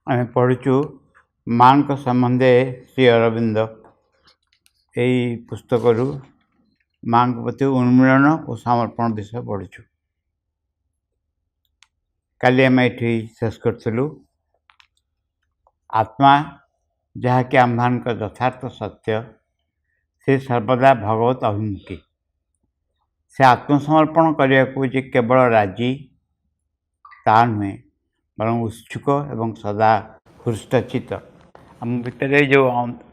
आम पढ़ुचु माँ संबंधे श्री अरविंद यही पुस्तक माँ प्रति उन्मीलन और समर्पण विषय पढ़ुचु। काली आम ये शेष करूँ आत्मा जहाँकि आम मान यथार्थ सत्य से सर्वदा भगवत अभिमुखी से आत्मसमर्पण करने को केवल राजी ता नुहे बरं उत्सुक एवं सदा हृष्टचित आम भितर जो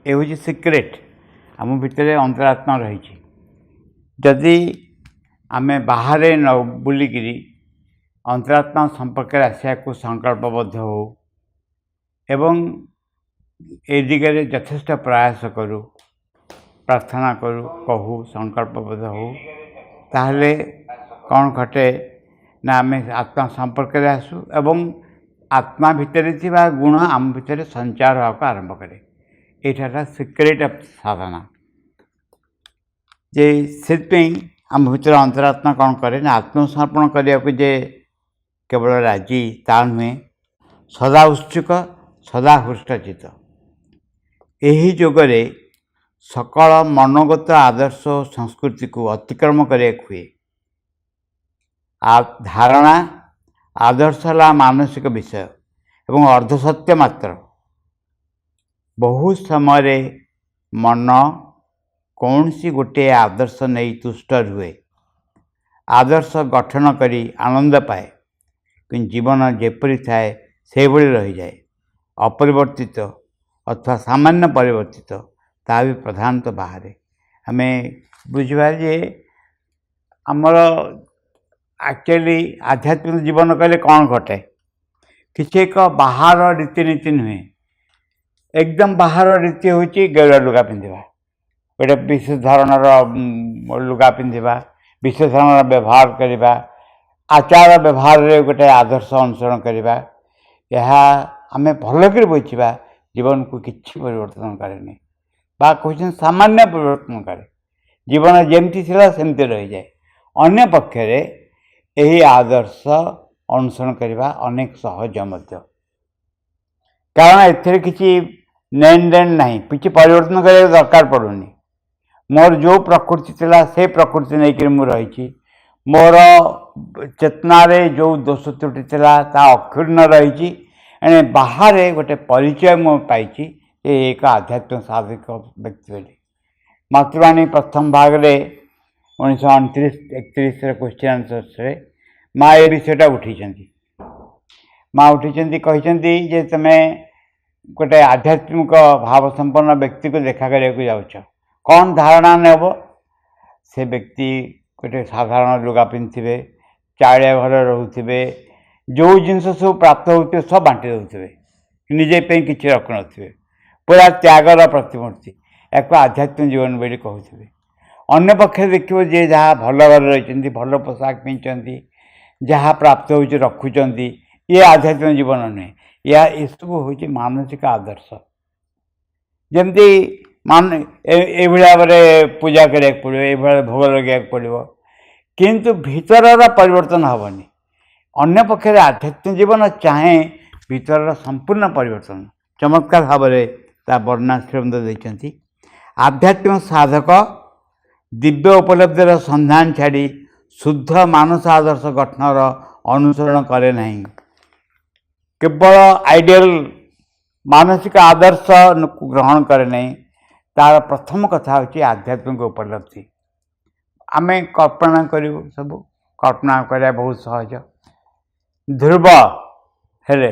ये हूँ सिक्रेट आम भितर अंतरात्मा रही जदि आम बाहर न बुलिकी अंतरात्मा संपर्क आसा को संकल्पबद्ध हो एवं ए दिगरे यथेष्ट प्रयास करूँ प्रार्थना करूँ कहूँ संकल्पबद्ध हो ताहले कौन घटे ना आम आत्मा संपर्क आसू एवं आत्मा भितर थिबा गुण आम भितर संचार होगा आरंभ करे। यहाँ सिक्रेट ऑफ साधना जे से आम भितर अंतरात्मा कौन करे ना आत्मसमर्पण करने को जे केवल राजी ता नुहे सदा उत्सुक सदा हृष्टचित यही जोगरे सकल मनोगत आदर्श और संस्कृति को अतिक्रम करने हुए। धारणा आदर्श है मानसिक विषय एवं अर्धसत्य मात्र। बहुत समय मन कौन सी गोटे आदर्श नहीं तुष्ट रुए आदर्श गठन करी आनंद पाए कि जीवन जेपरी थाए से भली रही जाए अपरिवर्तित अथवा सामान्य परिवर्तित ता भी प्रधानतः बाहर आम बुझा जे आमर एक्चुअली आध्यात्मिक जीवन कहले कौन घटे किसी एक बाहर रीतिनीति नुहे एकदम बाहर रीति हूँ गेरुआ लुगा पिंधा गोटे विशेष धरणर लुगा पिंधा विशेष धरण व्यवहार करवा आचार व्यवहार रे गोटे आदर्श अनुसरण करवा यह आम भलक बुझा जीवन को किसी परिवर्तन करे बा कहते सामान्य परिवर्तन करे जीवन जमती सेमती रही जाए। अन्य पक्षरे यही आदर्श अनुसरण करवा अनेक सहज मध्य कारण एथिरे किसी लेन देन नहीं किसी परिवर्तन करने दरकार पड़ूनी मोर जो प्रकृति थिला से प्रकृति नहीं कि रही मोर चेतना रे जो दोष त्रुटि थिला ता अक्षुण्ण रही एने बाहर गोटे परिचय मो पाई एक आध्यात्मिक साधक व्यक्ति बोली। मातृवाणी प्रथम भाग में 1929-31 क्वेश्चन आंसर माँ ये विषयटा उठी माँ उठी कहते जे तुम गोटे आध्यात्मिक भाव संपन्न व्यक्ति को देखा करने जाऊच कौन धारणा नेब से व्यक्ति गोटे साधारण लुगा पिंधे चाड़िया घर रोथे जो जिनस सब प्राप्त होते सब बांटी देते निजे कि रखु थे पूरा त्यागर प्रतिमूर्ति एक आध्यात्मिक जीवन बोली कहते। अन्य पक्ष देखिए जे जहाँ भल घर रही भल पोशाक पिंधि जहाँ प्राप्त हो रखुंट ये आध्यात्मिक जीवन नुहे यह सब हूँ मानसिक आदर्श जमती मान ये भाव में पूजा करा पड़ो ये भोग लगे पड़ो किंतु भीतर परिवर्तन हेनी। अन्य पक्षे आध्यात्मिक जीवन चाहे भीतर संपूर्ण परिवर्तन चमत्कार भाव में वर्णना श्रीमंत देती आध्यात्मिक साधक दिव्य उपलब्धिर सन्धान छाड़ी शुद्ध मानस आदर्श गठनर अनुसरण करे नहीं केवल आइडियल मानसिक आदर्श ग्रहण करे नहीं तार प्रथम कथा हूँ आध्यात्मिक उपलब्धि। आम कल्पना करूँ सब कल्पना करा बहुत सहज ध्रुव हेले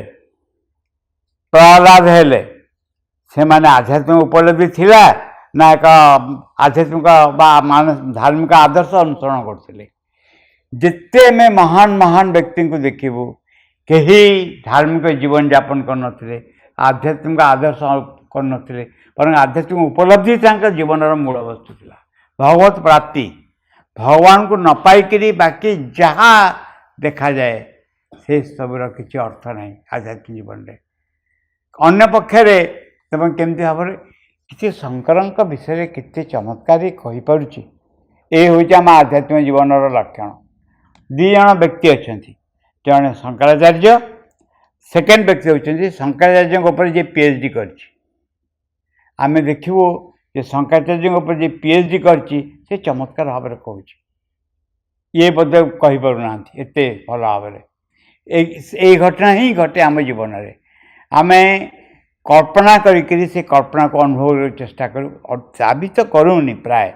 प्रहलाद हेले से माने आध्यात्मिक उपलब्धि थिला ना एक आध्यात्मिक मानस धार्मिक आदर्श अनुसरण करते जिते में महान महान व्यक्ति को देखू कहीं धार्मिक जीवन यापन करते आध्यात्मिक आदर्श करते बर आध्यात्मिक उपलब्धि जीवन मूल वस्तु था भगवत प्राप्ति भगवान को न पाई बाकी जहाँ देखा जाए से सबूर किसी अर्थ नहीं आध्यात्मिक जीवन में। अन्य पक्षरे तुम केमती भाव में किसी शंकर विषय के चमत्कारी कहीपरुची ये हूँ आम आध्यात्मिक जीवन लक्षण। दी जन व्यक्ति अच्छा जड़े शंकराचार्य सेकेंड व्यक्ति होती शंकराचार्य ऊपर जी पीएचडी कर आम देखू जे शंकराचार्य ऊपर जी पीएचडी कर चमत्कार भाव में कहूँ ये बोधे कहीपर ना एत भल भाव ये घटना ही घटे आम जीवन में आम कल्पना से कल्पना को अनुभव चेष्टा करूँ और दाबी तो करूनी प्राय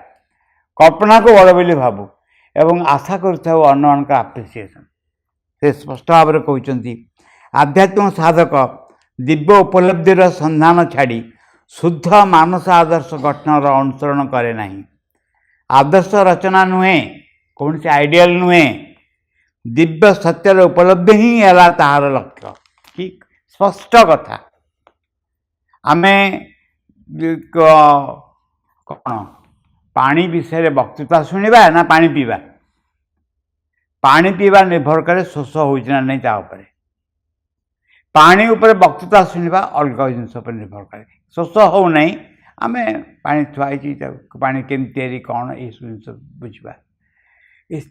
कल्पना को बड़ बोली भावु एवं आशा करूँ अन्य आप्रिसीएसन से स्पष्ट भाव में कहते आध्यात्मिक साधक दिव्य उपलब्धिर सन्धान छाड़ी शुद्ध मानस आदर्श गठन अनुसरण करे नहीं आदर्श रचना नुहे कौन से आइडियल नुहे दिव्य सत्यर उपलब्धि ही है तार लक्ष्य कि स्पष्ट कथा आमे कौन पानी विषय वक्तृता शुणा ना पानी पीवा निर्भर करे शोष होना नहीं तापर पानी उपर वक्तृता शुणा अलग जिनस निर्भर करे शोष हो नहीं आम पानी थुआई पानी केमी कौन ये जिन बुझा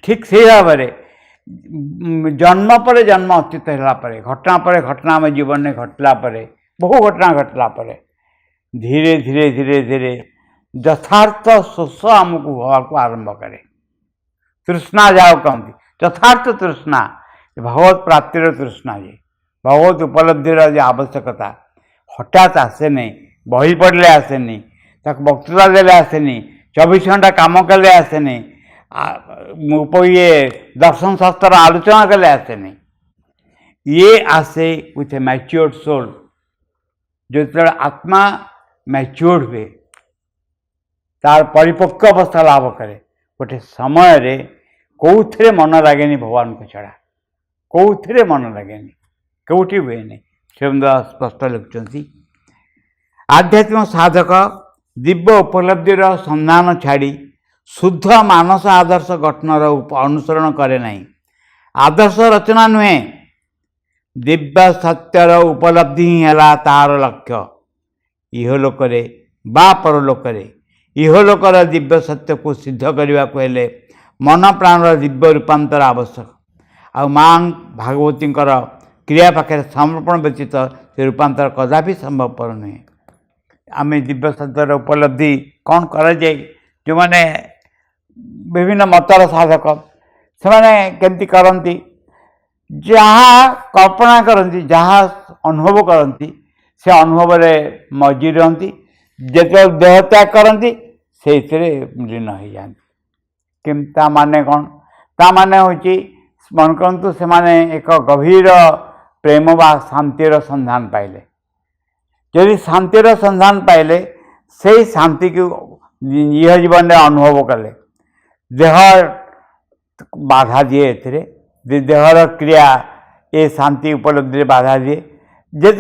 ठीक से भाव में जन्म पर जन्म अतीत है घटना पर घटना आम जीवन में घटला बहु घटना घटला धीरे धीरे धीरे धीरे यथार्थ शोष आमको हवा आरंभ करे तृष्णा जाओ कहती यथार्थ तृष्णा भगवत प्राप्तिर तृष्णा जे भगवत उपलब्धिर जो आवश्यकता हठात आसे नहीं बही पड़े आसे नहीं वक्तृता देले आसे नहीं 24 घंटा काम कले आसे नहीं ये दर्शन शास्त्र आलोचना कले आसे नहीं ये आसे विथ ए मैच्योर्ड सोल जो आत्मा मैच्योर्ड हुए तार परिपक्व अवस्था लाभ करे गोटे समय रे कौथे मन लगे भगवान को छड़ा कौथे मन लगे कौटी हुए नहीं स्पष्ट लिखुंट आध्यात्मिक साधक दिव्य उपलब्धिर सन्धान छाड़ी शुद्ध मानस आदर्श गठन अनुसरण करे नहीं आदर्श रचना नुहे दिव्य सत्यर उपलब्धि ही है तार लक्ष्य इहलोक बा परलोक इहलोकर दिव्य सत्य को सिद्ध करने को हेले मन प्राण दिव्य रूपांतर आवश्यक आ माँ भागवती क्रिया पाखे समर्पण व्यतीत से रूपांतर कदापि संभवपर नुहे आम दिव्य सत्यर उपलब्धि कौन कर जो मैंने विभिन्न मतर साधक से केमती करती जहाँ कल्पना करती जहाँ अनुभव करती से अनुभव में मजी रहती जो देह त्याग करती से लीन हो जाती माने कौन ता माने होची मन करतु से माने एक गभीर प्रेम बा शांतिर संधान पाइले यदि शांतिर संधान पाइले से शांति को यह जीवन में अनुभव कले देह बाधा दिए देहर क्रिया ये शांति उपलब्धि बाधा दिए जो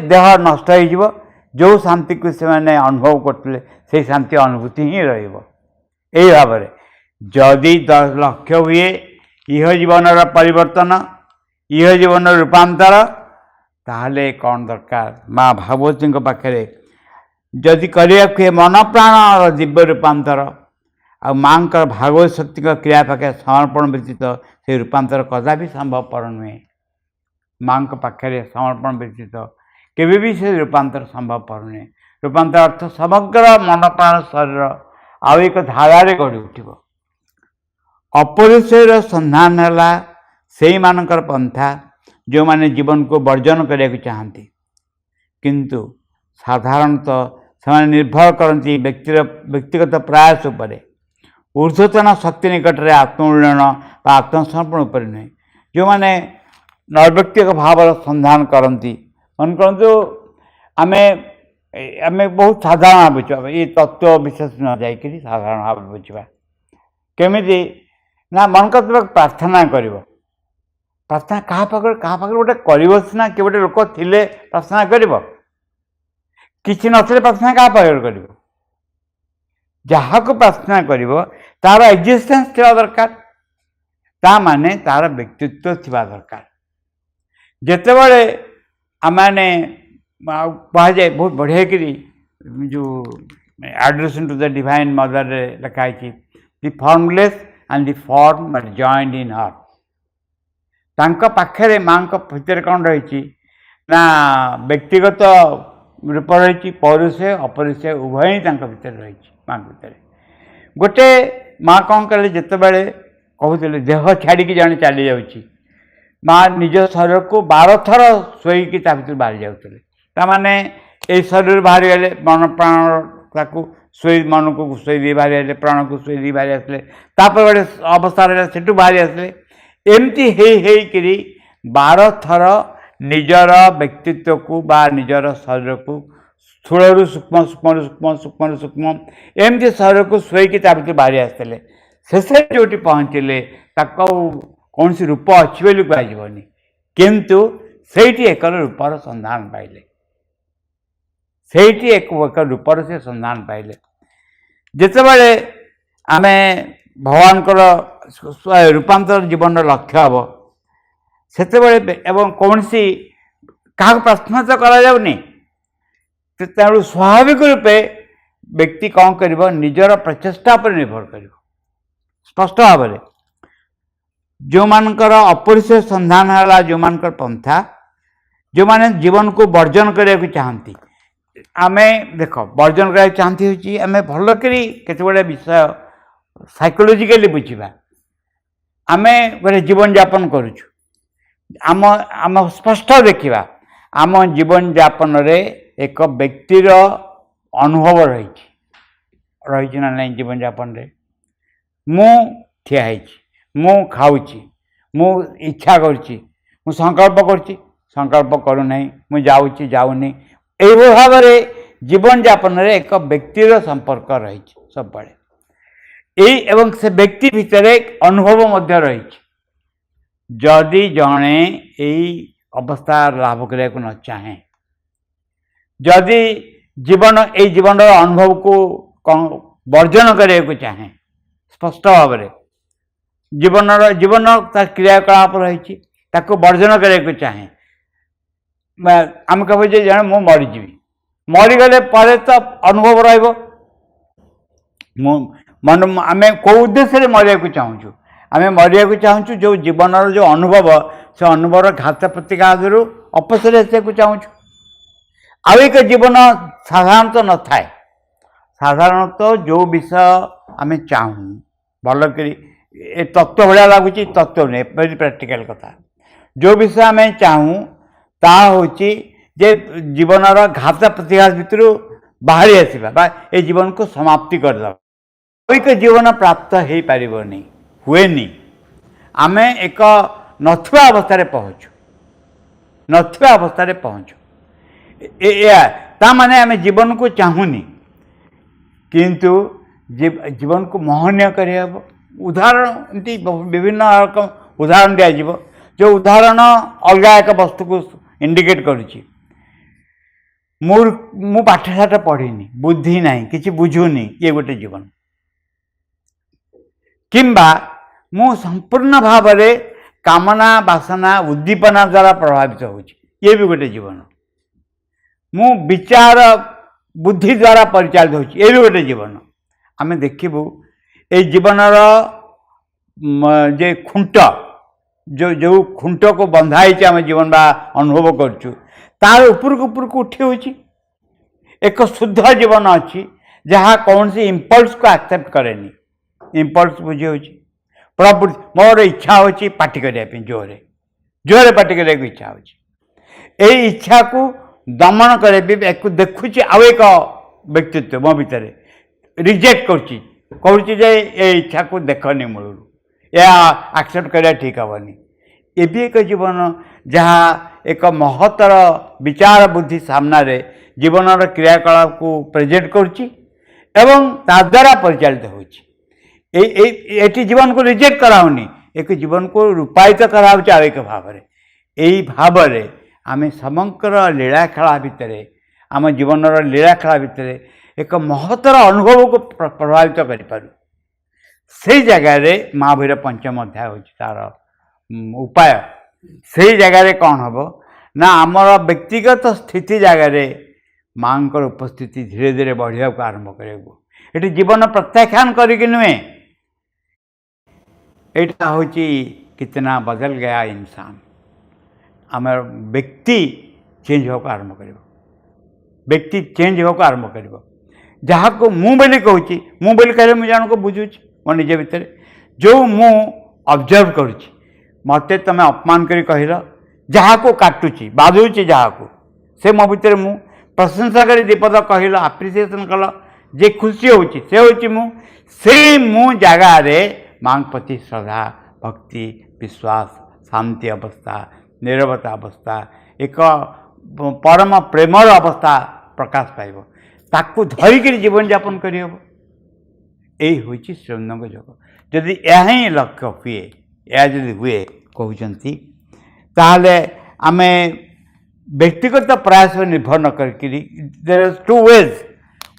देह नष्ट हो जो शांति को से मैंने अनुभव करते से शांति अनुभूति ही रही भाव में जदि लक्ष्य हुए यह जीवन परिवर्तन यह जीवन रूपांतर ताहले कौन दरकार माँ भागवती पाखे जदि करने मन प्राण दिव्य रूपांतर आ माँ भागवत शक्ति क्रिया पाखे समर्पण व्यतीत से रूपांतर कदापि संभवपर नुहे माँ पाखे समर्पण व्यतीत केवे भी से रूपांतर संभवपर नुहे रूपांतर अर्थ समग्र मन प्राण शरीर आउ एक धारा गढ़ी उठिब अपरिचय संधान है से मानकर पंथा जो माने जीवन को वर्जन करने को चाहती किंतु साधारणतः से निर्भर करती व्यक्तिगत प्रयास उपरे ऊर्ध्वतन शक्ति निकट में आत्मोन्नयन आत्मसमर्पण उपर नुहे जो मैंने नैर्व्यक्तिक भाव संधान करती मन करूँ आम आम बहुत साधारण बुझा ये तत्व विशेष न जाकि साधारण भाव बुझा केमी ना मन कर प्रार्थना कर प्रार्थना क्या पाखे गोटे करना कि गोटे लोक थे प्रार्थना कर किसी नथिले प्रार्थना क्या पाखे कर जहाँ को प्रार्थना कर तार एक्जिस्टेंस थी दरकार ता माने तार व्यक्तित्व थी दरकार जितेबले आमने कह जाए बहुत बढ़िया कि जो addressing to the divine mother लिखाई the formless and the form joined in her तांका पाखे माँ भितर कौन रही ନା ବ୍ୟକ୍ତିଗତ ରୂପ ରହିଛି, ପୌରୁଷ ଅପୌରୁଷ ଉଭୟ ହିଁ ତାଙ୍କ ଭିତରେ ରହିଛି ମାଙ୍କ ଭିତରେ। ଗୋଟେ ମା କ'ଣ କଲେ, ଯେତେବେଳେ କହୁଥିଲେ ଦେହ ଛାଡ଼ିକି ଜଣେ ଚାଲି ଯାଉଛି, ମା ନିଜ ଶରୀରକୁ 12 ଥର ଶୋଇକି ତା ଭିତରୁ ବାହାରି ଯାଉଥିଲେ। ତାମାନେ ଏଇ ଶରୀରରୁ ବାହାରିଗଲେ ମନ ପ୍ରାଣ ତାକୁ ମନକୁ ଶୋଇ ଦେଇ ବାହାରି ଆସିଲେ, ପ୍ରାଣକୁ ଶୋଇ ଦେଇ ବାହାରି ଆସିଲେ, ତାପରେ ଗୋଟେ ଅବସ୍ଥା ରହିଲା ସେଠୁ ବାହାରି ଆସିଲେ। ଏମିତି ହେଇକିରି 12 ଥର ନିଜର ବ୍ୟକ୍ତିତ୍ୱକୁ ବା ନିଜର ଶରୀରକୁ ସ୍ଥୂଳରୁ ସୂକ୍ଷ୍ମ, ସୂକ୍ଷ୍ମରୁ ସୂକ୍ଷ୍ମ, ସୂକ୍ଷ୍ମରୁ ସୂକ୍ଷ୍ମ ଏମିତି ଶରୀରକୁ ଶୋଇକି ତା ଭିତରୁ ବାହାରି ଆସିଥିଲେ। ଶେଷରେ ଯେଉଁଠି ପହଞ୍ଚିଲେ ତାକୁ କୌଣସି ରୂପ ଅଛି ବୋଲି କୁହାଯିବନି, କିନ୍ତୁ ସେଇଠି ଏକ ରୂପର ସନ୍ଧାନ ପାଇଲେ, ସେଇଠି ଏକ ରୂପର ସେ ସନ୍ଧାନ ପାଇଲେ। ଯେତେବେଳେ ଆମେ ଭଗବାନଙ୍କର ରୂପାନ୍ତର ଜୀବନର ଲକ୍ଷ୍ୟ ହେବ, ସେତେବେଳେ ଏବଂ କୌଣସି କାହାକୁ ପ୍ରଶ୍ନ ତ କରାଯାଉନି, ତେଣୁ ସ୍ୱାଭାବିକ ରୂପେ ବ୍ୟକ୍ତି କ'ଣ କରିବ, ନିଜର ପ୍ରଚେଷ୍ଟା ଉପରେ ନିର୍ଭର କରିବ। ସ୍ପଷ୍ଟ ଭାବରେ ଯେଉଁମାନଙ୍କର ଅପରିସର ସନ୍ଧାନ ହେଲା, ଯେଉଁମାନଙ୍କର ପନ୍ଥା, ଯେଉଁମାନେ ଜୀବନକୁ ବର୍ଜନ କରିବାକୁ ଚାହାନ୍ତି, ଆମେ ଦେଖ ବର୍ଜନ କରିବାକୁ ଚାହାନ୍ତି ହେଉଛି ଆମେ ଭଲ କରି କେତେଗୁଡ଼େ ବିଷୟ ସାଇକୋଲୋଜିକାଲି ବୁଝିବା। ଆମେ ଗୋଟେ ଜୀବନଯାପନ କରୁଛୁ, ଆମ ସ୍ପଷ୍ଟ ଦେଖିବା ଆମ ଜୀବନଯାପନରେ ଏକ ବ୍ୟକ୍ତିର ଅନୁଭବ ରହିଛି ନା ନାହିଁ। ଜୀବନଯାପନରେ ମୁଁ ଠିଆ ହେଇଛି, ମୁଁ ଖାଉଛି, ମୁଁ ଇଚ୍ଛା କରୁଛି, ମୁଁ ସଂକଳ୍ପ କରୁଛି, ସଂକଳ୍ପ କରୁନାହିଁ, ମୁଁ ଯାଉଛି, ଯାଉନି, ଏଇଭଳି ଭାବରେ ଜୀବନଯାପନରେ ଏକ ବ୍ୟକ୍ତିର ସମ୍ପର୍କ ରହିଛି ସବୁବେଳେ। ଏବଂ ସେ ବ୍ୟକ୍ତି ଭିତରେ ଅନୁଭବ ମଧ୍ୟ ରହିଛି। ଯଦି ଜଣେ ଏଇ ଅବସ୍ଥା ଲାଭ କରିବାକୁ ନ ଚାହେଁ, ଯଦି ଏଇ ଜୀବନର ଅନୁଭବକୁ ବର୍ଜନ କରିବାକୁ ଚାହେଁ, ସ୍ପଷ୍ଟ ଭାବରେ ଜୀବନ ତାର କ୍ରିୟାକଳାପ ରହିଛି, ତାକୁ ବର୍ଜନ କରିବାକୁ ଚାହେଁ, ଆମେ କହିବୁ ଯେ ଜଣେ ମୁଁ ମରିଯିବି, ମରିଗଲେ ପରେ ତ ଅନୁଭବ ରହିବ। ଆମେ କେଉଁ ଉଦ୍ଦେଶ୍ୟରେ ମରିବାକୁ ଚାହୁଁଛୁ? ଆମେ ମରିବାକୁ ଚାହୁଁଛୁ ଯେଉଁ ଜୀବନର ଯେଉଁ ଅନୁଭବ, ସେ ଅନୁଭବର ଘାତ ପ୍ରତିଘାତରୁ ଅପସରି ଆସିବାକୁ ଚାହୁଁଛୁ। ଆଉ ଏକ ଜୀବନ ସାଧାରଣତଃ ନଥାଏ। ସାଧାରଣତଃ ଯେଉଁ ବିଷୟ ଆମେ ଚାହୁଁ, ଭଲ କରି ଏ ତତ୍ତ୍ୱ ଭଳିଆ ଲାଗୁଛି, ତତ୍ତ୍ୱ ନୁହେଁ, ଭେରି ପ୍ରାକ୍ଟିକାଲ କଥା। ଯେଉଁ ବିଷୟ ଆମେ ଚାହୁଁ ତାହା ହେଉଛି ଯେ ଜୀବନର ଘାତ ପ୍ରତିଘାତ ଭିତରୁ ବାହାରି ଆସିବା ବା ଏ ଜୀବନକୁ ସମାପ୍ତି କରିଦେବା। ଏକ ଜୀବନ ପ୍ରାପ୍ତ ହେଇପାରିବନି, ହୁଏନି। ଆମେ ଏକ ନଥିବା ଅବସ୍ଥାରେ ପହଞ୍ଚୁ। ତାମାନେ ଆମେ ଜୀବନକୁ ଚାହୁଁନି, କିନ୍ତୁ ଜୀବନକୁ ମୋହନୀୟ କରିହେବ। ଉଦାହରଣ ଏମିତି ବିଭିନ୍ନ ରକମ ଉଦାହରଣ ଦିଆଯିବ, ଯେଉଁ ଉଦାହରଣ ଅଲଗା ଏକ ବସ୍ତୁକୁ ଇଣ୍ଡିକେଟ୍ କରୁଛି। ମୁଁ ପାଠଶାଠ ପଢ଼ିନି, ବୁଦ୍ଧି ନାହିଁ, କିଛି ବୁଝୁନି, ଇଏ ଗୋଟେ ଜୀବନ। କିମ୍ବା ମୁଁ ସମ୍ପୂର୍ଣ୍ଣ ଭାବରେ କାମନା, ବାସନା, ଉଦ୍ଦୀପନା ଦ୍ୱାରା ପ୍ରଭାବିତ ହେଉଛି, ଇଏ ବି ଗୋଟେ ଜୀବନ। ମୁଁ ବିଚାର ବୁଦ୍ଧି ଦ୍ୱାରା ପରିଚାଳିତ ହେଉଛି, ଇଏ ବି ଗୋଟେ ଜୀବନ। ଆମେ ଦେଖିବୁ ଏଇ ଜୀବନର ଯେ ଖୁଣ୍ଟ, ଯେଉଁ ଖୁଣ୍ଟକୁ ବନ୍ଧା ହେଇଛି ଆମେ ଜୀବନ ବା ଅନୁଭବ କରୁଛୁ, ତାର ଉପରକୁ ଉଠି ହେଉଛି। ଏକ ଶୁଦ୍ଧ ଜୀବନ ଅଛି ଯାହା କୌଣସି ଇମ୍ପଲ୍ସକୁ ଆକ୍ସେପ୍ଟ କରେନି। ଇମ୍ପଲ୍ସ ବୁଝି ହେଉଛି ପ୍ରବୃତ୍ତି, ମୋର ଇଚ୍ଛା ହେଉଛି ପାଟି କରିବା ପାଇଁ, ଜୋରରେ ପାଟି କରିବାକୁ ଇଚ୍ଛା ହେଉଛି। ଏଇ ଇଚ୍ଛାକୁ ଦମନ କରେ, ଏକୁ ଦେଖୁଛି ଆଉ ଏକ ବ୍ୟକ୍ତିତ୍ୱ ମୋ ଭିତରେ ରିଜେକ୍ଟ କହୁଛି ଯେ ଏ ଇଚ୍ଛାକୁ ଦେଖନି ମୂଳରୁ, ଏହା ଆକ୍ସେପ୍ଟ କରିବା ଠିକ୍ ହେବନି। ଏ ବି ଏକ ଜୀବନ ଯାହା ଏକ ମହତ୍ତର ବିଚାର ବୁଦ୍ଧି ସାମ୍ନାରେ ଜୀବନର କ୍ରିୟାକଳାପକୁ ପ୍ରେଜେଣ୍ଟ କରୁଛି ଏବଂ ତା ଦ୍ୱାରା ପରିଚାଳିତ ହେଉଛି। ଏଠି ଜୀବନକୁ ରିଜେକ୍ଟ କରାହେଉନି, ଏକ ଜୀବନକୁ ରୂପାୟିତ କରାହେଉଛି ଆଉ ଏକ ଭାବରେ। ଏଇ ଭାବରେ ଆମେ ସମଗ୍ର ଲୀଳାଖେଳା ଭିତରେ, ଆମ ଜୀବନର ଲୀଳାଖେଳା ଭିତରେ ଏକ ମହତ୍ତର ଅନୁଭବକୁ ପ୍ରଭାବିତ କରିପାରୁ। ସେଇ ଜାଗାରେ ମହାବୀର ପଞ୍ଚମ ଅଧ୍ୟାୟ ହେଉଛି ତା'ର ଉପାୟ। ସେଇ ଜାଗାରେ କ'ଣ ହେବ ନା, ଆମର ବ୍ୟକ୍ତିଗତ ସ୍ଥିତି ଜାଗାରେ ମାଙ୍କର ଉପସ୍ଥିତି ଧୀରେ ଧୀରେ ବଢ଼ିବାକୁ ଆରମ୍ଭ କରିବାକୁ। ଏଠି ଜୀବନ ପ୍ରତ୍ୟାଖ୍ୟାନ କରିକି ନୁହେଁ, ଏଇଟା ହେଉଛି କିତନା ବଦଲ ଗୟା ଇନସାନ। ଆମର ବ୍ୟକ୍ତି चेंज होगा आरंभ कर व्यक्ति चेंज होगा आरंभ कर जहाँ को मु बोली कहूँ मु बोली कहले मुझे जन को बुझुची मो निजे भितर जो मु ऑब्जर्व करुच्ची मत तुम अपमान कर कहल जहाँ को काटुची बाधुची जहाँ को से मो भितर मु प्रशंसा कर दीपद कहल आप्रिसीएसन कल जे खुशी होची से होची मु जगार माँ प्रति श्रद्धा भक्ति विश्वास शांति अवस्था निरवता अवस्था एक परम प्रेमर अवस्था प्रकाश पाइब ताकू धरिक जीवन यापन करहब यही हूँ श्रीअरविंद योग जदि यह ही लक्ष्य हुए यह जदि हुए कहते ताहले आम व्यक्तिगत प्रयास निर्भर न करी देयर इज टू वेज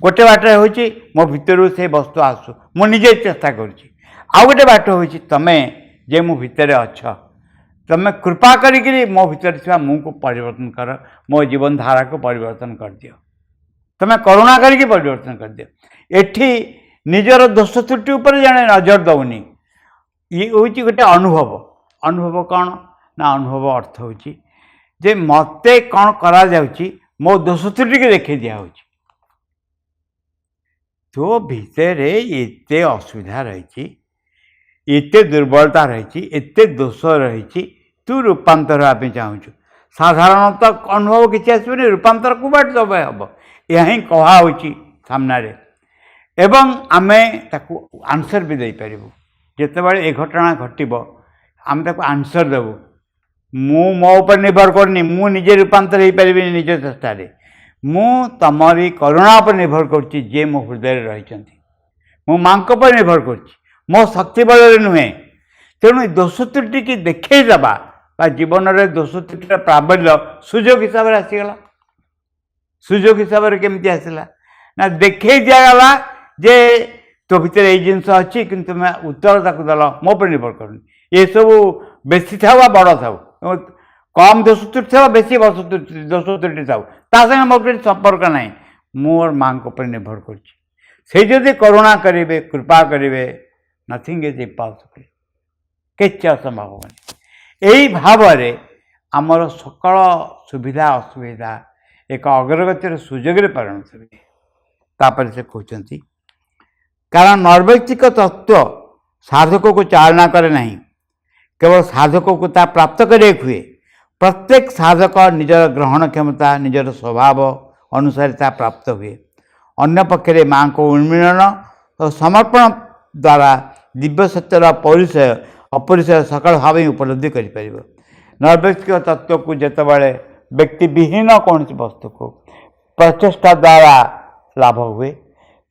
गोटे बाट हूँ मो भितर से वस्तु आसू मुझे चेष्टा करुँच आउ गोटे बाट हूँ तुम जे मो भितर अछ तुम कृपा करी मो भितर थी मुँह को परिवर्तन कर मो जीवन धारा को परिवर्तन कर दियो तुम करुणा करके परिवर्तन कर दियो एठी निजर दोष त्रुटि उपर जड़े नजर दौनी ये हूँ गोटे अनुभव अनुभव कौन ना अनुभव अर्थ हूँ जे मते कौन करा जाउची मो दोष त्रुटि के देखे दिया हूँ तो भितर एते असुविधा रही एते दुर्बलता रही एते दोष रही तू रूपांतर हाँपी चाहूँ साधारणतः अनुभव किसी आसबनी रूपांतर को बाट सब हम यह कहुच्छी सामने एवं आमे ताकू आंसर भी दे पारू जितेबाला ए घटना घटब आम ताकू आंसर देवु मु मो ऊपर निर्भर करनी मु निजे रूपांतर हो पारि निज चेष्टा मु तमरी करुणा पर निर्भर करुच्ची जे मो हृदय रही मो माँ पर निर्भर करुच्ची मो शक्ति बल नुहे तेणु दोष त्रुटि की देखा जीवन में दोष त्रुटि प्राबल्य सुजोग हिसाब से आसीगला सुजोग हिसाब से केमती आसला ना देखे दिगला जे तो भितर ये जिनस अच्छी कि तुम उत्तर ताक दल मो पर निर्भर करूनी ये सब बेसी था बड़ था कम दोष त्रुटि था बेसी दोष त्रुटि था संगे मोर संपर्क ना मोर माँ पर निर्भर कर करुणा करेंगे कृपा करेंगे नथिंग इज इम्पॉसिबल किसी असंभव होनी यही भाव में आमर सकल सुविधा असुविधा एक अग्रगतिर सुजोग परिणत हुए तापर से कहते कारण नैर्व्यक्तिक तत्व साधक को चालना करे नहीं केवल साधक को ता प्राप्त करने हुए प्रत्येक साधक निजर ग्रहण क्षमता निजर स्वभाव अनुसार ता प्राप्त हुए अन्य पक्षरे माँ को उन्मीलन और समर्पण द्वारा दिव्य सत्यर परिचय अपरिचय सकल भाव उपलब्धि कर नैर्व्यक्तिक तत्व को जितेबाला व्यक्ति विहीन कौन वस्तु को प्रचेषा द्वारा लाभ हुए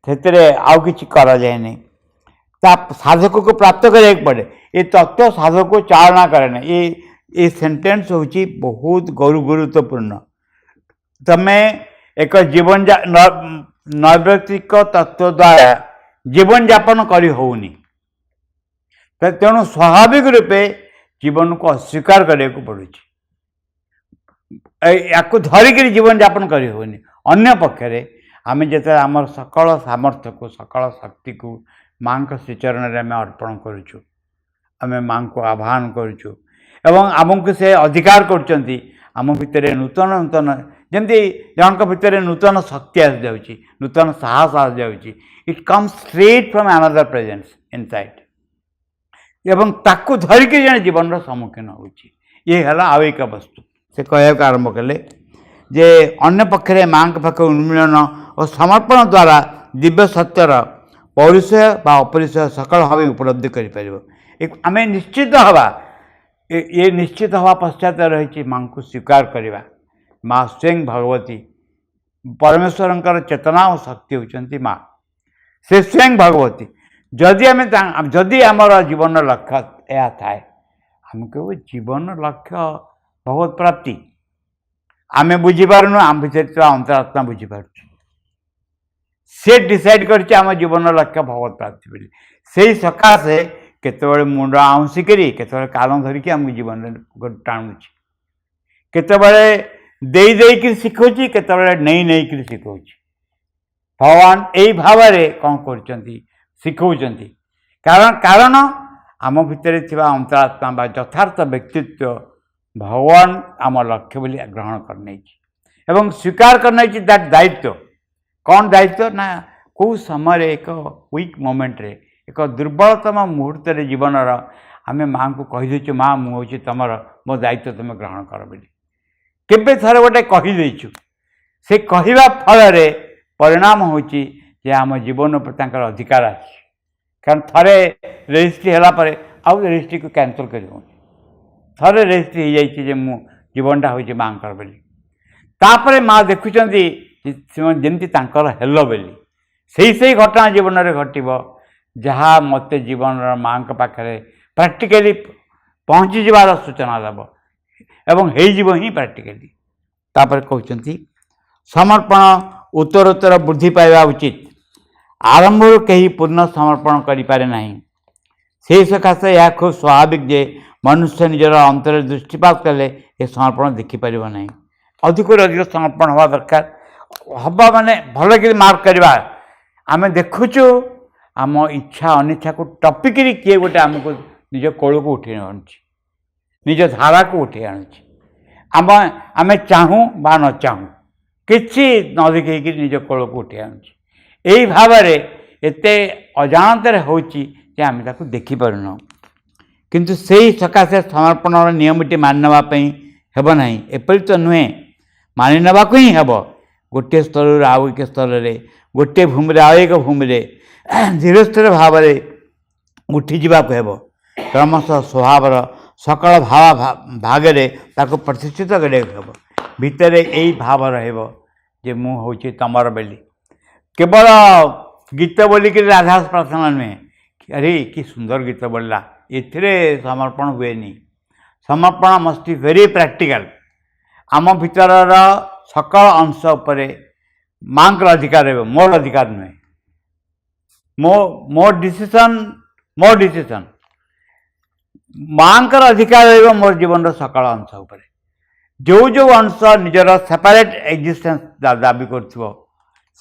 से आउ कि कराए नहीं साधक को प्राप्त करने पड़े ये तत्व साधक को चालना करे ना ये सेंटेंस हूँ बहुत गुरुत्वपूर्ण तमें एक जीवन नैर्व्यक्तिक तत्व द्वारा जीवन यापन करी होनी तेणु स्वाभाविक रूपे जीवन को अस्वीकार करने को पड़ुଛି या धरिक जीवन यापन करी होनी अन्य पक्षरे आम जिते आम सकल सामर्थ्य को सकल शक्ति को माँ के श्रीचरण में आम अर्पण करुचु आम माँ को आह्वान करुचु एवं आमको से अधिकार करचंती आम भितर नूतन नूतन जमती जनक भितर नूतन शक्ति आस जाउची नूतन साहस आस जाउची it comes straight from another presence inside एवं ताकू धरिक जन जीवन सम्मुखीन होची ये है आउ एक वस्तु से कहक आरंभ कले जे अन्य पक्षरे माँ के पाखे उन्मीलन और समर्पण द्वारा दिव्य सत्यर परिचय बा अपरिचय सकल भाव उपलब्धि कर आम निश्चित हवा ये निश्चित हवा पश्चात रही माँ को स्वीकार करवा माँ स्वयं भगवती परमेश्वर चेतना और शक्ति होती माँ से स्वयं भगवती जदि आम जदि आमर जीवन लक्ष्य यह थाए आमको जीवन लक्ष्य भगवत प्राप्ति आमे बुझीपारनु आम भर अंतरात्मा बुझीपार से डिसाइड करके आम जीवन लक्ष्य भगवत प्राप्ति बोली से सकाशे केतबेले मुंड आउंसिकी केतबेले कान धरिकी आम जीवन टाणुची केतबेले देई शिखौची केतबेले नहीं शिखौची भगवान यही भाव में कौन कर शिखौचंती कारण आम भितर थिबा अंतरात्मा बा यथार्थ व्यक्तित्व भगवान आम लक्ष्य बोली ग्रहण कर नहीं एवं स्वीकार करना दायित्व कौन दायित्व ना कौ समय एक वीक मोमेंट रे एक दुर्बलतम मुहूर्त जीवन आम माँ को कहीदेचु माँ मुझे तुम मो दायित्व तुम ग्रहण कर बोली केबे थरे गोटे कहीदेचु से कहवा फल परिणाम होची जे आम जीवन पर अधिकार आछि कारण थरे रेजिस्ट्री है आउ रेजिस्ट्री को कैंसल कर थरे रेजिस्ट्री हो जाइए मु जीवनटा हूँ माँ बोली तापर माँ देखुंट जमी हेल बोली से घटना जीवन में घटव जहाँ मत जीवन माँ पाखे प्राक्टिकली पहुँची जबार सूचना देव एवं हो ही प्राक्टिकली तापर कहते समर्पण उत्तरोत्तर वृद्धि पाइबा उचित आरंभ कहीं पूर्ण समर्पण करें ना से सकाशे यह खूब स्वाभाविक जे मनुष्य निजर अंतर दृष्टिपात कले ये समर्पण देखिपर ना अधिक अधिक समर्पण हवा दरकार हवा माने भल कि मार्क करवा आम देखुचु आम इच्छा अनिच्छा को टपिकी किए गोटे आमको निज कोल को उठे आणुची निज धारा को उठे आणुची आम चाहूँ बा न चाहूँ किसी न देखी निज कोल को उठे आणुची यही भाव एत अजाणत होची आम देखिपारूँ किंतु से ही सकाशे समर्पण नियमटी मानि नापी हेब ना एपरी तो नुहे मानि नाक ही हेब गोटे स्तर आउ एक स्तर गोटे भूमि आउ एक भूमि धीरे स्थिर भाव उठी जावाक हेब क्रमशः स्वभावर सकल भाव भागे प्रतिष्ठित करेब भितर यही भाव रे मुझे तमर बोली केवल गीत बोलिक राधा प्रार्थना नुहे अरे कि सुंदर गीत बोलला एथिरे समर्पण हुए नहीं समर्पण मस्ट बी वेरी प्रैक्टिकल आम भीतर सकल अंश उपर माँ अधिकार है मोर अधिकार नुहे मो डिसीजन माँ अधिकार रही मोर जीवन सकल अंश उपर जो जो अंश निजर सेपरेट एक्जिस्टेंस दाबी कर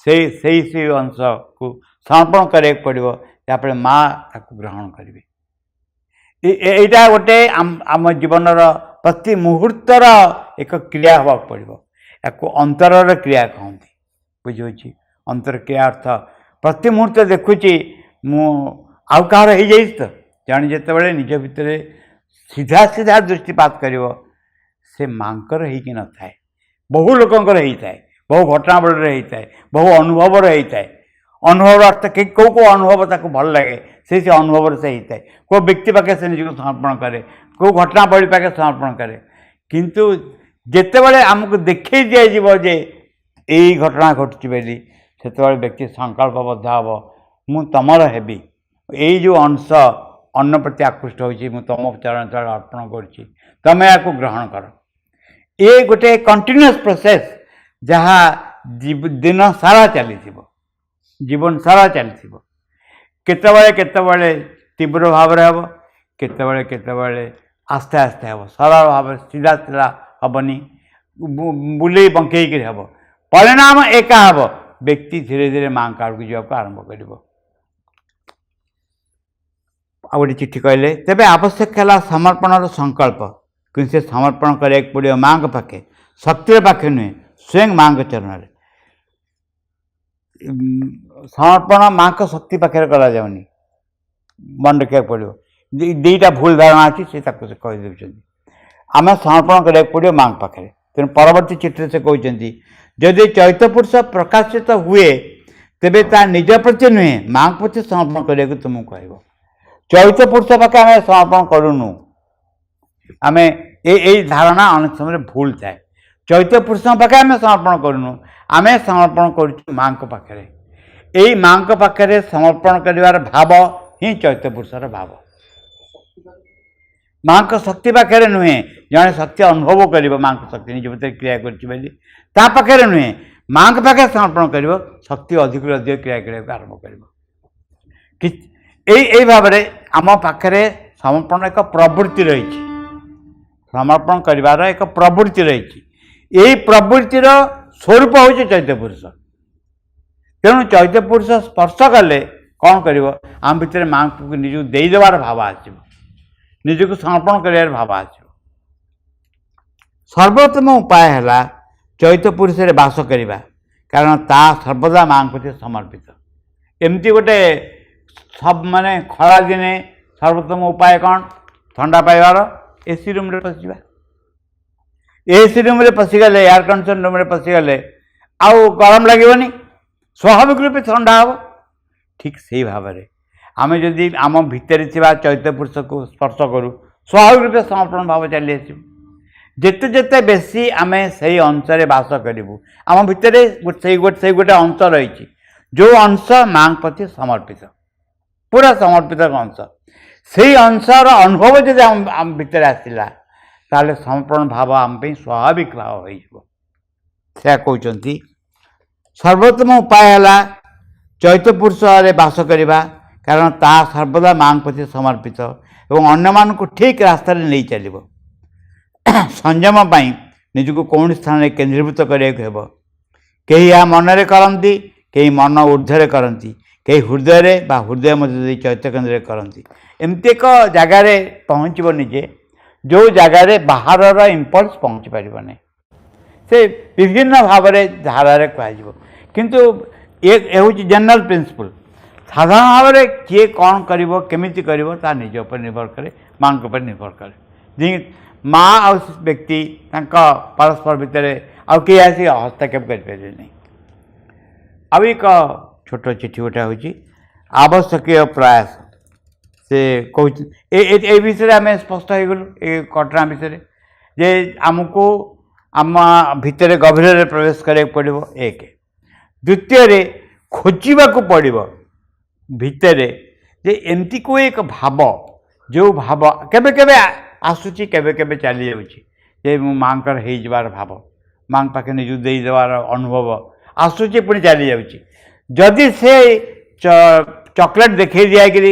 से अंश को समर्पण कराया पड़ो यापर माँ ताको ग्रहण करेंगे यहाँ गोटे आम जीवन प्रति मुहूर्तर एक क्रिया हवा पड़ो या अंतर क्रिया कहते बुझे अंतर क्रिया अर्थ प्रति मुहूर्त देखुची मु आउ कहार हो जाइए तो जन जिते निज भितर सीधा सीधा दृष्टिपात कर से मांकर ही न थाए बहु लोकंर होता है बहु घटना बड़े होता है बहु अनुभव होता है अनुभव अर्थ कि कौ अनुभव ताको भल लगे से अनुभव से होता है कौ व्यक्ति पाखे से निजी समर्पण करे कौ घटना बड़ी पाखे समर्पण करे किंतु जिते बड़े आमको देखी दिज्व जे यही घटना घटुची बोली से व्यक्ति संकल्पबद्ध हम मु तमर हेबी यही जो अंश अन्न प्रति आकृष्ट हो तुम चरण तले अर्पण कर तमें या ग्रहण कर ये गोटे कंटिन्यूअस प्रोसेस जहाँ दिन सारा चली जीवन सारा चली केतबले तीव्र भाव हम केतबले आस्ते आस्ते हम सरल भाव सीधा सीधा हेनी बुले बंकईक हम परिणाम एका हम व्यक्ति धीरे धीरे माँ आड़क जावाक आरंभ कर गोटे चिठी कहले तेबे आवश्यक है समर्पण संकल्प कि से समर्पण कराया पड़ो माँ पाखे शक्ति पाखे नुहे स्वयं माँ चरण समर्पण माँ को शक्ति पाखे करा जाऊनी मन रखा पड़ो दीटा भूल धारणा अच्छी से कहीदे आम समर्पण कराया पड़ो माँ पाखे तेणु परवर्ती चिठी से कहते जदि चैत्य पुरुष प्रकाशित हुए तेबे ता निज प्रति नुहे माँ प्रति समर्पण कराया तुमको कह चैत्य पुरुष पाखे आम समर्पण करूनु आम यही धारणा अनेक समय भूल थाए चैत्य पुरुष पाखे आम समर्पण करूनु आम समर्पण कर माँ पाखे यही माँ पाखे समर्पण कर भाव ही चैत्य पुरुषर भाव माँ को शक्ति पाखे नुहे जड़े शक्ति अनुभव कर माँ को शक्ति निज भर क्रिया कर नुहे माँ के पाखे समर्पण कर शक्ति अधिक अधिक क्रिया करने आरंभ कर यही भाव में आम पाखे समर्पण एक प्रवृत्ति रही समर्पण कर एक प्रवृत्ति रही यही प्रवृत्तिर स्वरूप हूँ चैत्य पुरुष तेणु चैत्य पुरुष स्पर्श कले कौन कर आम भितर माँ को निज देदेवार भाव आस निजक समर्पण कर भाव आस सर्वोत्तम उपाय है ଚୈତ ପୁରୁଷରେ ବାସ କରିବା, କାରଣ ତା ସର୍ବଦା ମାଙ୍କ ପ୍ରତି ସମର୍ପିତ। ଏମିତି ଗୋଟେ ମାନେ ଖରାଦିନେ ସର୍ବୋତ୍ତମ ଉପାୟ କ'ଣ? ଥଣ୍ଡା ପାଇବାର ଏସି ରୁମ୍ରେ ପଶିବା। ଏସି ରୁମ୍ରେ ପଶିଗଲେ, ଏୟାର କଣ୍ଡିସନ୍ ରୁମ୍ରେ ପଶିଗଲେ ଆଉ ଗରମ ଲାଗିବନି, ସ୍ୱାଭାବିକ ରୂପେ ଥଣ୍ଡା ହେବ। ଠିକ୍ ସେଇ ଭାବରେ ଆମେ ଯଦି ଆମ ଭିତରେ ଥିବା ଚୈତ ପୁରୁଷକୁ ସ୍ପର୍ଶ କରୁ, ସ୍ୱାଭାବିକ ରୂପେ ସମର୍ପଣ ଭାବ ଚାଲି ଆସିବ। ଯେତେ ଯେତେ ବେଶୀ ଆମେ ସେଇ ଅଂଶରେ ବାସ କରିବୁ, ଆମ ଭିତରେ ସେଇ ଗୋଟେ ଅଂଶ ରହିଛି, ଯେଉଁ ଅଂଶ ମାଙ୍କ ପ୍ରତି ସମର୍ପିତ, ପୁରା ସମର୍ପିତ ଅଂଶ। ସେଇ ଅଂଶର ଅନୁଭବ ଯଦି ଆମ ଭିତରେ ଆସିଲା, ତାହେଲେ ସମର୍ପଣ ଭାବ ଆମ ପାଇଁ ସ୍ୱାଭାବିକ ଭାବ ହୋଇଯିବ। ସେୟା କହୁଛନ୍ତି ସର୍ବୋତ୍ତମ ଉପାୟ ହେଲା ଚୈତ ପୁରୁଷରେ ବାସ କରିବା, କାରଣ ତାହା ସର୍ବଦା ମାଙ୍କ ପ୍ରତି ସମର୍ପିତ ଏବଂ ଅନ୍ୟମାନଙ୍କୁ ଠିକ୍ ରାସ୍ତାରେ ନେଇ ଚାଲିବ। ସଂଯମ ପାଇଁ ନିଜକୁ କୌଣସି ସ୍ଥାନରେ କେନ୍ଦ୍ରୀଭୂତ କରିବାକୁ ହେବ। କେହି ଏହା ମନରେ କରନ୍ତି, କେହି ମନ ଊର୍ଦ୍ଧ୍ୱରେ କରନ୍ତି, କେହି ହୃଦୟରେ ବା ହୃଦୟ ମଧ୍ୟ ଦେଇ ଚୈତ କେନ୍ଦ୍ରରେ କରନ୍ତି। ଏମିତି ଏକ ଜାଗାରେ ପହଞ୍ଚିବନି ଯେ ଯେଉଁ ଜାଗାରେ ବାହାରର ଇମ୍ପଲ୍ସ ପହଞ୍ଚି ପାରିବ ନାହିଁ। ସେ ବିଭିନ୍ନ ଭାବରେ ଧାରାରେ କୁହାଯିବ, କିନ୍ତୁ ଏ ହେଉଛି ଜେନେରାଲ ପ୍ରିନ୍ସିପଲ୍। ସାଧାରଣ ଭାବରେ କିଏ କ'ଣ କରିବ, କେମିତି କରିବ, ତା ନିଜ ଉପରେ ନିର୍ଭର କରେ, ମାଙ୍କ ଉପରେ ନିର୍ଭର କରେ। ମା ଆଉ ବ୍ୟକ୍ତି ତାଙ୍କ ପରସ୍ପର ଭିତରେ ଆଉ କେହି ଆସି ହସ୍ତକ୍ଷେପ କରିପାରିବେ ନାହିଁ। ଆଉ ଏକ ଛୋଟ ଚିଠି ଗୋଟେ ହେଉଛି ଆବଶ୍ୟକୀୟ ପ୍ରୟାସ। ସେ କହୁଛି ଏ ବିଷୟରେ ଆମେ ସ୍ପଷ୍ଟ ହୋଇଗଲୁ ଏ ଘଟଣା ବିଷୟରେ, ଯେ ଆମକୁ ଆମ ଭିତରେ ଗଭୀରରେ ପ୍ରବେଶ କରିବାକୁ ପଡ଼ିବ, ଏକ। ଦ୍ୱିତୀୟରେ ଖୋଜିବାକୁ ପଡ଼ିବ ଭିତରେ ଯେ ଏମିତି କେଉଁ ଏକ ଭାବ, ଯେଉଁ ଭାବ କେବେ କେବେ ଆସୁଛି, କେବେ କେବେ ଚାଲିଯାଉଛି, ଯେ ମୁଁ ମାଙ୍କର ହେଇଯିବାର ଭାବ, ମାଙ୍କ ପାଖରେ ନିଜକୁ ଦେଇଦେବାର ଅନୁଭବ ଆସୁଛି, ପୁଣି ଚାଲିଯାଉଛି। ଯଦି ସେ ଚକୋଲେଟ୍ ଦେଖେଇ ଦିଆକରି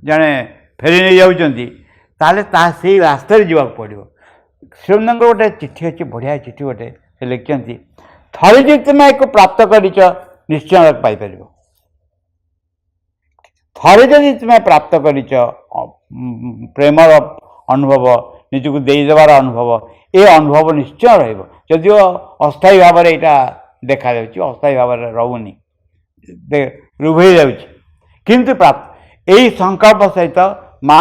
ଜଣେ ଫେରି ନେଇଯାଉଛନ୍ତି, ତାହେଲେ ସେଇ ରାସ୍ତାରେ ଯିବାକୁ ପଡ଼ିବ। ଶ୍ରୀମନ୍ଦିରଙ୍କର ଗୋଟେ ଚିଠି ଅଛି, ବଢ଼ିଆ ଚିଠି ଗୋଟେ, ସେ ଲେଖିଛନ୍ତି ଥରେ ଯଦି ତୁମେ ଏକୁ ପ୍ରାପ୍ତ କରିଛ, ନିଶ୍ଚୟ ପାଇପାରିବ। ଥରେ ଯଦି ତୁମେ ପ୍ରାପ୍ତ କରିଛ ପ୍ରେମର ଅନୁଭବ, ନିଜକୁ ଦେଇଦେବାର ଅନୁଭବ, ଏ ଅନୁଭବ ନିଶ୍ଚୟ ରହିବ। ଯଦିଓ ଅସ୍ଥାୟୀ ଭାବରେ ଏଇଟା ଦେଖାଯାଉଛି, ଅସ୍ଥାୟୀ ଭାବରେ ରହୁନି, ରୁଭେଇ ଯାଉଛି, କିନ୍ତୁ ଏଇ ସଂକଳ୍ପ ସହିତ ମା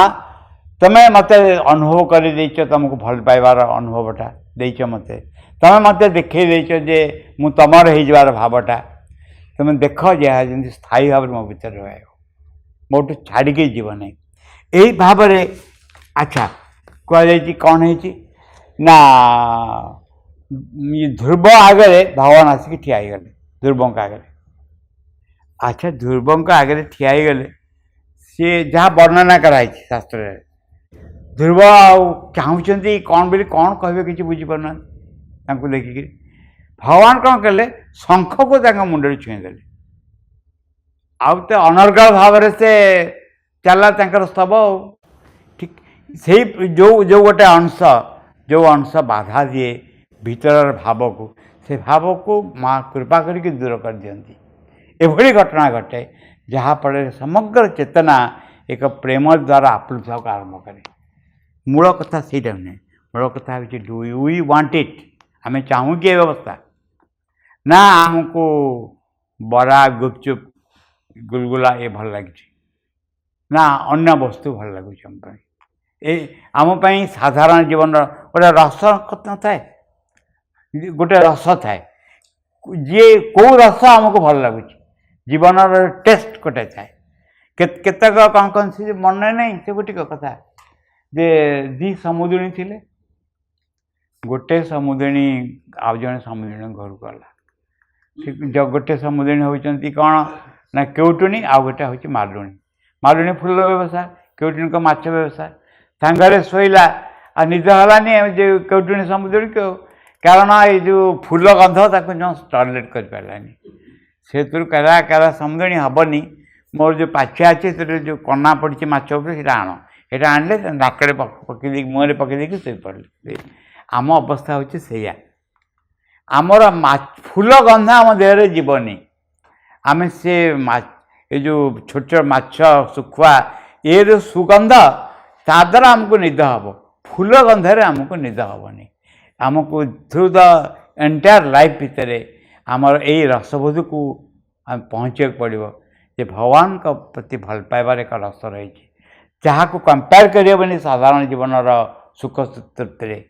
ତୁମେ ମୋତେ ଅନୁଭବ କରିଦେଇଛ, ତୁମକୁ ଭଲ ପାଇବାର ଅନୁଭବଟା ଦେଇଛ ମୋତେ, ତୁମେ ମୋତେ ଦେଖେଇ ଦେଇଛ ଯେ ମୁଁ ତୁମର ହେଇଯିବାର ଭାବଟା, ତୁମେ ଦେଖ ଯେ ଏହା ଯେମିତି ସ୍ଥାୟୀ ଭାବରେ ମୋ ଭିତରେ ରହିବ, ମୋଠୁ ଛାଡ଼ିକି ଯିବ ନାହିଁ। ଏହି ଭାବରେ ଆଚ୍ଛା କୁହାଯାଇଛି କ'ଣ ହେଇଛି ନା, ଧ୍ରୁବ ଆଗରେ ଭଗବାନ ଆସିକି ଠିଆ ହେଇଗଲେ, ଧ୍ରୁବଙ୍କ ଆଗରେ। ଆଚ୍ଛା, ଧ୍ରୁବଙ୍କ ଆଗରେ ଠିଆ ହେଇଗଲେ, ସିଏ ଯାହା ବର୍ଣ୍ଣନା କରାହେଇଛି ଶାସ୍ତ୍ରରେ, ଧ୍ରୁବ ଆଉ ଚାହୁଁଛନ୍ତି କ'ଣ ବୋଲି, କ'ଣ କହିବେ କିଛି ବୁଝିପାରୁନାହାନ୍ତି ତାଙ୍କୁ ଦେଖିକିରି। ଭଗବାନ କ'ଣ କଲେ, ଶଙ୍ଖକୁ ତାଙ୍କ ମୁଣ୍ଡରେ ଛୁଇଁଦେଲେ, ଆଉ ତ ଅନର୍ଗଳ ଭାବରେ ସେ ଚାଲିଲା ତାଙ୍କର ସ୍ତବ। ଆଉ ଠିକ୍ ସେଇ ଯେଉଁ ଗୋଟେ ଅଂଶ, ଯେଉଁ ଅଂଶ ବାଧା ଦିଏ ଭିତରର ଭାବକୁ, ସେ ଭାବକୁ ମା କୃପା କରିକି ଦୂର କରିଦିଅନ୍ତି। ଏଭଳି ଘଟଣା ଘଟେ ଯାହାଫଳରେ ସମଗ୍ର ଚେତନା ଏକ ପ୍ରେମ ଦ୍ୱାରା ଆପ୍ଲୁତ ହେବାକୁ ଆରମ୍ଭ କରେ। ମୂଳ କଥା ସେଇଟା ନୁହେଁ, ମୂଳ କଥା ହେଉଛି ଡୁ ୱି ୱାଣ୍ଟ ଇଟ୍, ଆମେ ଚାହୁଁ କି ଏ ବ୍ୟବସ୍ଥା, ନା ଆମକୁ ବରା, ଗୁପଚୁପ, ଗୁଲଗୁଲା ଏ ଭଲ ଲାଗୁଛି, ନା ଅନ୍ୟ ବସ୍ତୁ ଭଲ ଲାଗୁଛି ଆମ ପାଇଁ। ଆମ ପାଇଁ ସାଧାରଣ ଜୀବନର ଗୋଟେ ରସ ନଥାଏ, ଗୋଟେ ରସ ଥାଏ, ଯିଏ କେଉଁ ରସ ଆମକୁ ଭଲ ଲାଗୁଛି, ଜୀବନର ଟେଷ୍ଟ ଗୋଟେ ଥାଏ। କେତେକ କ'ଣ କହନ୍ତି ମନେ ନାହିଁ, ସେ ଗୋଟିକ କଥା ଯେ ଦି ସମୁଦ୍ରିଣୀ ଥିଲେ, ଗୋଟେ ସମୁଦ୍ରିଣୀ ଆଉ ଜଣେ ସମୁଦ୍ରିଣୀ ଘରକୁ ଗଲା। ଗୋଟେ ସମୁଦ୍ରିଣୀ ହେଉଛନ୍ତି କ'ଣ ନା କେଉଟୁଣୀ, ଆଉ ଗୋଟେ ହେଉଛି ମାଲୁଣୀ। ମାଲୁଣୀ ଫୁଲ ବ୍ୟବସାୟ, କେଉଟୁଣୀଙ୍କ ମାଛ ବ୍ୟବସାୟ। ସାଙ୍ଗରେ ଶୋଇଲା, ଆଉ ନିଦ ହେଲାନି ଯେଉଁ କେଉଟୁଣୀ ସମୁଦ୍ରିଣୀକୁ, କାରଣ ଏଇ ଯେଉଁ ଫୁଲ ଗନ୍ଧ ତାକୁ ଟଲରେଟ୍ କରିପାରିଲାନି। ସେଥିରୁ କହିଲା ସମୁଦ୍ରିଣୀ ହେବନି, ମୋର ଯେଉଁ ପାଛିଆ ଅଛି ସେଥିରେ ଯେଉଁ କନା ପଡ଼ିଛି ମାଛ ଉପରେ, ସେଇଟା ଆଣ। ସେଇଟା ଆଣିଲେ ନାକରେ ପକେଇ ଦେଇକି, ମୁହଁରେ ପକେଇ ଦେଇକି ଶୋଇପଡ଼ିଲେ। ଆମ ଅବସ୍ଥା ହେଉଛି ସେଇଆ। ଆମର ଫୁଲ ଗନ୍ଧ ଆମ ଦେହରେ ଯିବନି, ଆମେ ସେ ଏ ଯେଉଁ ଛୋଟ ଛୋଟ ମାଛ, ଶୁଖୁଆ, ଏ ଯେଉଁ ସୁଗନ୍ଧ, ତା ଦ୍ୱାରା ଆମକୁ ନିଦ ହେବ, ଫୁଲ ଗନ୍ଧରେ ଆମକୁ ନିଦ ହେବନି। ଆମକୁ ଥ୍ରୁ ଦ एंटायर लाइफ भितर आमर यही रसबोध को आम पहुँचा पड़ो जे भगवान का प्रति भल पाइबार एक रस रही जहाँ को कंपेयर करहबनी साधारण जीवन सुख तृप्ति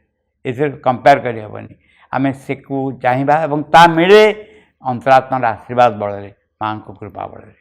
इसे कंपेयर करहबनी आम से चाहिए ता मिले अंतरात्मार आशीर्वाद बल माँ को कृपा बल।